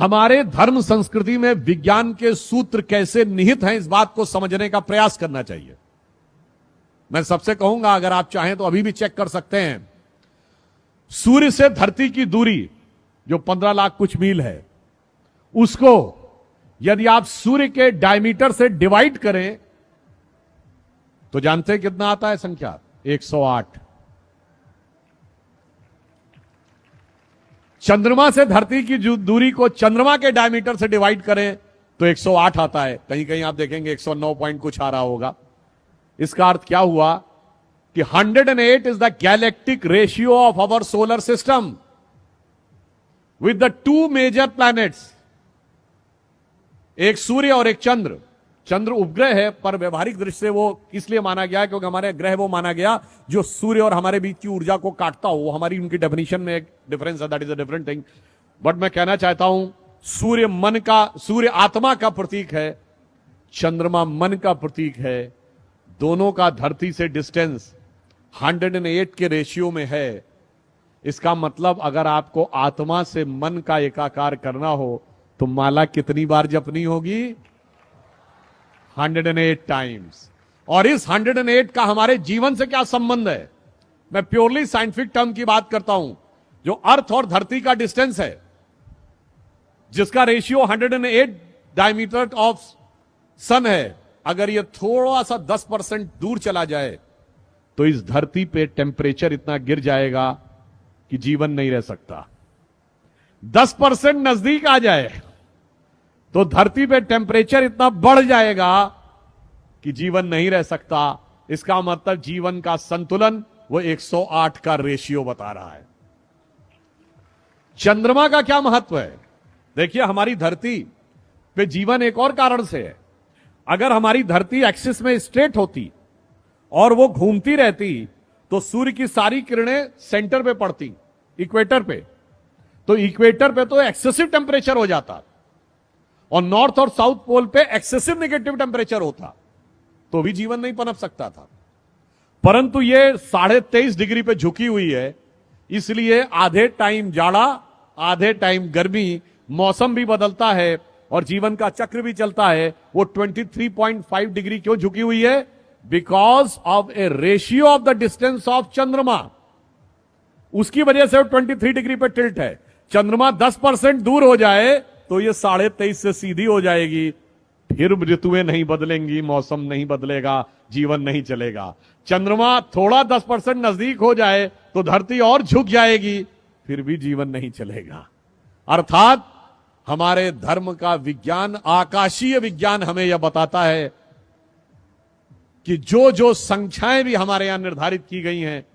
हमारे धर्म संस्कृति में विज्ञान के सूत्र कैसे निहित हैं, इस बात को समझने का प्रयास करना चाहिए। मैं सबसे कहूंगा, अगर आप चाहें तो अभी भी चेक कर सकते हैं। सूर्य से धरती की दूरी जो 15 लाख कुछ मील है, उसको यदि आप सूर्य के डायमीटर से डिवाइड करें तो जानते हैं कितना आता है संख्या? 108। चंद्रमा से धरती की दूरी को चंद्रमा के डायमीटर से डिवाइड करें तो 108 आता है। कहीं कहीं आप देखेंगे 109 पॉइंट कुछ आ रहा होगा। इसका अर्थ क्या हुआ कि 108 is the galactic ratio of our solar system with the 2 major planets, एक सूर्य और एक चंद्र। चंद्र उपग्रह है, पर व्यवहारिक दृष्टि से वो इसलिए माना गया क्योंकि हमारे ग्रह वो माना गया जो सूर्य और हमारे बीच की ऊर्जा को काटता हो। वो हमारी उनकी डेफिनेशन में एक डिफरेंस है, that is a different thing. But मैं कहना चाहता हूं, सूर्य आत्मा का प्रतीक है, चंद्रमा मन का प्रतीक है। दोनों का धरती से डिस्टेंस 108 के रेशियो में है। इसका मतलब अगर आपको आत्मा से मन का एकाकार करना हो तो माला कितनी बार जपनी होगी? 108 टाइम्स। और इस 108 का हमारे जीवन से क्या संबंध है? मैं प्योरली साइंटिफिक टर्म की बात करता हूं। जो अर्थ और धरती का डिस्टेंस है, जिसका रेशियो 108 डायमीटर ऑफ सन है, अगर ये थोड़ा सा 10% दूर चला जाए तो इस धरती पे टेम्परेचर इतना गिर जाएगा कि जीवन नहीं रह सकता। 10% नजदीक आ जाए तो धरती पे टेम्परेचर इतना बढ़ जाएगा कि जीवन नहीं रह सकता। इसका मतलब जीवन का संतुलन वो 108 का रेशियो बता रहा है। चंद्रमा का क्या महत्व है? देखिए, हमारी धरती पे जीवन एक और कारण से है। अगर हमारी धरती एक्सिस में स्ट्रेट होती और वो घूमती रहती तो सूर्य की सारी किरणें सेंटर पे पड़ती, इक्वेटर पे। तो इक्वेटर पे तो एक्सेसिव टेम्परेचर हो जाता और नॉर्थ और साउथ पोल पे एक्सेसिव नेगेटिव टेम्परेचर होता, तो भी जीवन नहीं पनप सकता था। परंतु ये 23.5 डिग्री पे झुकी हुई है, इसलिए आधे टाइम जाड़ा, आधे टाइम गर्मी, मौसम भी बदलता है और जीवन का चक्र भी चलता है। वो 23.5 डिग्री क्यों झुकी हुई है? Because of A ratio of the distance of चंद्रमा। उसकी वजह से वो 23 डिग्री पे टिल्ट है। चंद्रमा 10% दूर हो जाए तो ये 23.5 से सीधी हो जाएगी। फिर ऋतुएं नहीं बदलेंगी, मौसम नहीं बदलेगा, जीवन नहीं चलेगा। चंद्रमा थोड़ा 10% नजदीक हो जाए तो धरती और झुक जाएगी, फिर भी जीवन नहीं चलेगा। अर्थात हमारे धर्म का विज्ञान, आकाशीय विज्ञान, हमें यह बताता है कि जो जो संख्याएं भी हमारे यहां निर्धारित की गई हैं,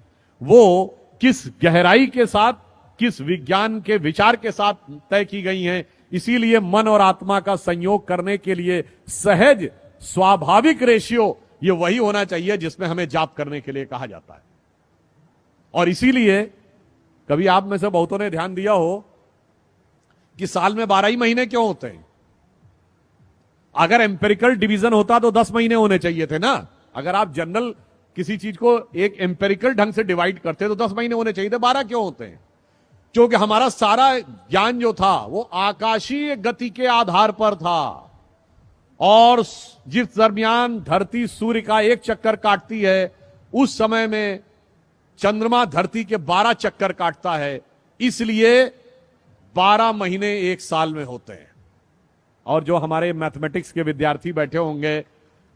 वो किस गहराई के साथ, किस विज्ञान के विचार के साथ तय की गई हैं। इसीलिए मन और आत्मा का संयोग करने के लिए सहज स्वाभाविक रेशियो ये वही होना चाहिए जिसमें हमें जाप करने के लिए कहा जाता है। और इसीलिए कभी आप में से बहुतों ने ध्यान दिया हो कि साल में 12 ही महीने क्यों होते हैं? अगर एम्पेरिकल डिवीजन होता तो 10 महीने होने चाहिए थे ना। अगर आप जनरल किसी चीज को एक एम्पेरिकल ढंग से डिवाइड करते तो 10 महीने होने चाहिए थे, 12 क्यों होते हैं? क्योंकि हमारा सारा ज्ञान जो था वो आकाशीय गति के आधार पर था। और जिस दरमियान धरती सूर्य का एक चक्कर काटती है, उस समय में चंद्रमा धरती के 12 चक्कर काटता है। इसलिए 12 महीने एक साल में होते हैं। और जो हमारे मैथमेटिक्स के विद्यार्थी बैठे होंगे,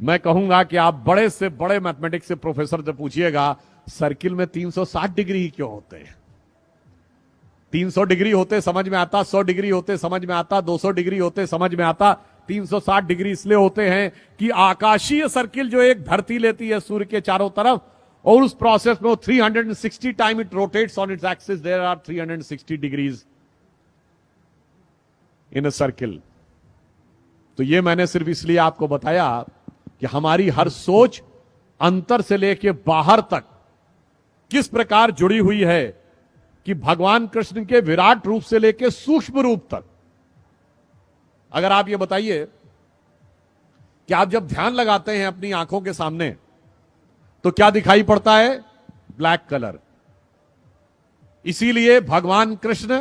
मैं कहूंगा कि आप बड़े से बड़े मैथमेटिक्स के प्रोफेसर से पूछिएगा, सर्किल में 360 डिग्री ही क्यों होते हैं? 300 डिग्री होते समझ में आता, 100 डिग्री होते समझ में आता, 200 डिग्री होते समझ में आता। 360 डिग्री इसलिए होते हैं कि आकाशीय सर्किल जो एक धरती लेती है सूर्य के चारों तरफ, और उस प्रोसेस में 360 time it rotates on its axis, there are 360 degrees in a circle. तो ये मैंने सिर्फ इसलिए आपको बताया कि हमारी हर सोच अंतर से लेकर बाहर तक किस प्रकार जुड़ी हुई है कि भगवान कृष्ण के विराट रूप से लेकर सूक्ष्म रूप तक। अगर आप ये बताइए कि आप जब ध्यान लगाते हैं अपनी आंखों के सामने तो क्या दिखाई पड़ता है? Black colour. इसीलिए भगवान कृष्ण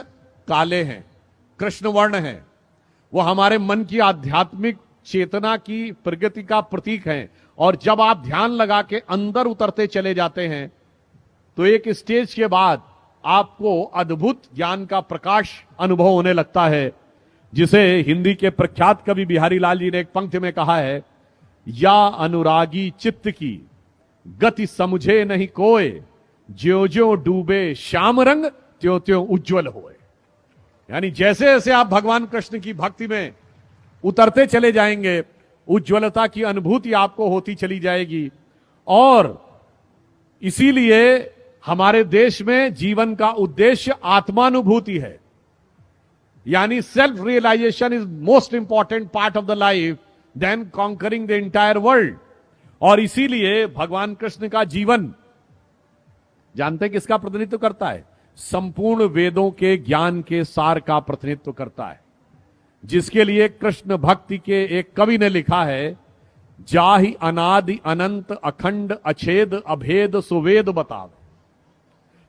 काले हैं, कृष्ण वर्ण हैं। वो हमारे मन की आध्यात्मिक चेतना की प्रगति का प्रतीक हैं। और जब आप ध्यान लगा के अंदर उतरते चले जाते हैं तो एक स्टेज के बाद आपको अद्भुत ज्ञान का प्रकाश अनुभव होने लगता है, जिसे हिंदी के प्रख्यात कवि बिहारी लाल जी ने एक पंक्ति में कहा है, या अनुरागी चित्त की गति समझे नहीं कोय, ज्यो ज्यो डूबे श्याम रंग त्यों त्यों उज्जवल होए। यानी जैसे जैसे आप भगवान कृष्ण की भक्ति में उतरते चले जाएंगे, उज्ज्वलता की अनुभूति आपको होती चली जाएगी। और इसीलिए हमारे देश में जीवन का उद्देश्य आत्मानुभूति है, यानी self realisation is most important part of the life then conquering the entire world. और इसीलिए भगवान कृष्ण का जीवन जानते हैं किसका प्रतिनिधित्व करता है? संपूर्ण वेदों के ज्ञान के सार का प्रतिनिधित्व करता है, जिसके लिए कृष्ण भक्ति के एक कवि ने लिखा है, जाहि अनादि अनंत अखंड अछेद अभेद सुवेद बतावे,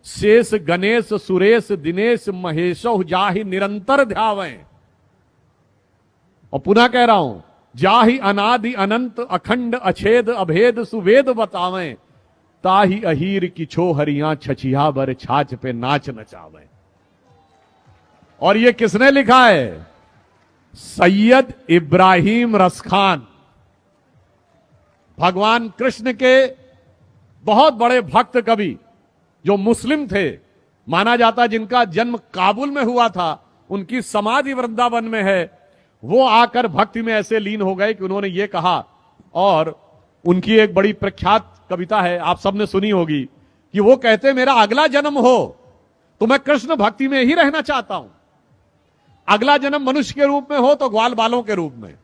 शेष गणेश सुरेश दिनेश महेशो जाहि निरंतर ध्यावें। और पुनः कह रहा हूं, जाहि अनादि अनंत अखंड अछेद अभेद सुवेद बतावें, ताहि अहीर की छो हरियां छछिया बर छाछ पे नाच नचावे। और ये किसने लिखा है? सैयद इब्राहिम रसखान, भगवान कृष्ण के बहुत बड़े भक्त कवि, जो मुस्लिम थे, माना जाता जिनका जन्म काबुल में हुआ था, उनकी समाधि वृंदावन में है। वो आकर भक्ति में ऐसे लीन हो गए कि उन्होंने ये कहा, और उनकी एक बड़ी प्रख्यात कविता है, आप सबने सुनी होगी, कि वो कहते मेरा अगला जन्म हो तो मैं कृष्ण भक्ति में ही रहना चाहता हूं। अगला जन्म मनुष्य के रूप में हो तो ग्वाल बालों के रूप में,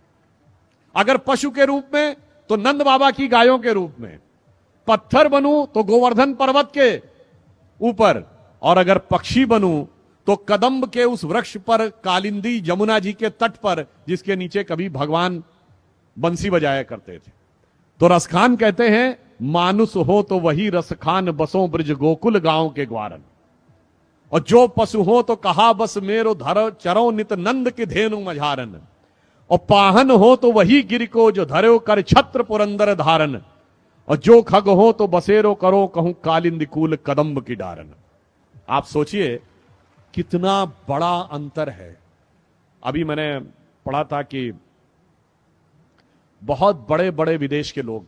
अगर पशु के रूप में तो नंद बाबा की गायों के रूप में, पत्थर बनूं तो गोवर्धन पर्वत के ऊपर, और अगर पक्षी बनूं तो कदम्ब के उस वृक्ष पर, कालिंदी यमुना जी के तट पर, जिसके नीचे कभी भगवान बंसी बजाया करते थे। तो रसखान कहते हैं, मानुष हो तो वही रसखान बसों ब्रज गोकुल गांव के ग्वारन, और जो पशु हो तो कहा बस मेरो धरो चरो नित नंद के धेनु मझारन, और पाहन हो तो वही गिर को जो धरो कर छत्र पुरंदर धारन, और जो खग हो तो बसेरो करो कहूं कालिंद कूल कदम्ब की डारन। आप सोचिए कितना बड़ा अंतर है। अभी मैंने पढ़ा था कि बहुत बड़े बड़े विदेश के लोग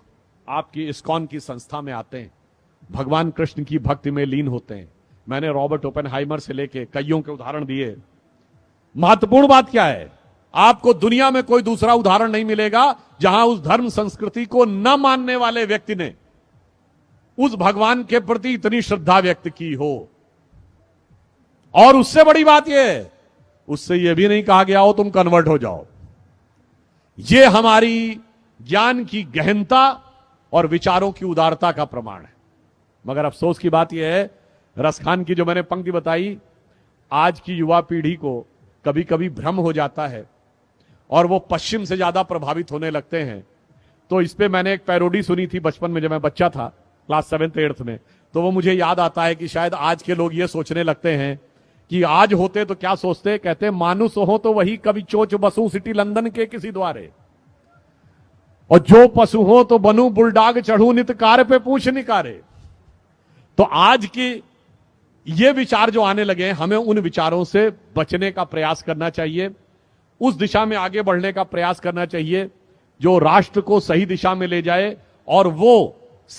आपकी इस्कॉन की संस्था में आते हैं, भगवान कृष्ण की भक्ति में लीन होते हैं। मैंने रॉबर्ट ओपेनहाइमर से लेके कईयों के उदाहरण दिए। महत्वपूर्ण बात क्या है? आपको दुनिया में कोई दूसरा उदाहरण नहीं मिलेगा जहां उस धर्म संस्कृति को न मानने वाले व्यक्ति ने उस भगवान के प्रति इतनी श्रद्धा व्यक्त की हो। और उससे बड़ी बात यह है, उससे यह भी नहीं कहा गया हो तुम कन्वर्ट हो जाओ। यह हमारी ज्ञान की गहनता और विचारों की उदारता का प्रमाण है। मगर अफसोस की बात यह है, रसखान की जो मैंने पंक्ति बताई, आज की युवा पीढ़ी को कभी कभी भ्रम हो जाता है और वो पश्चिम से ज्यादा प्रभावित होने लगते हैं। तो इस पे मैंने एक पैरोडी सुनी थी बचपन में, जब मैं बच्चा था, क्लास 7th 8th में। तो वो मुझे याद आता है कि शायद आज के लोग ये सोचने लगते हैं कि आज होते तो क्या सोचते, कहते मानुष हो तो वही कभी चोच बसू सिटी लंदन के किसी द्वारे, और जो पशु हो तो बनू बुलडाग चढ़ू नित कार पे पूछ निकारे। तो आज की ये विचार जो आने लगे हैं, हमें उन विचारों से बचने का प्रयास करना चाहिए, उस दिशा में आगे बढ़ने का प्रयास करना चाहिए जो राष्ट्र को सही दिशा में ले जाए, और वो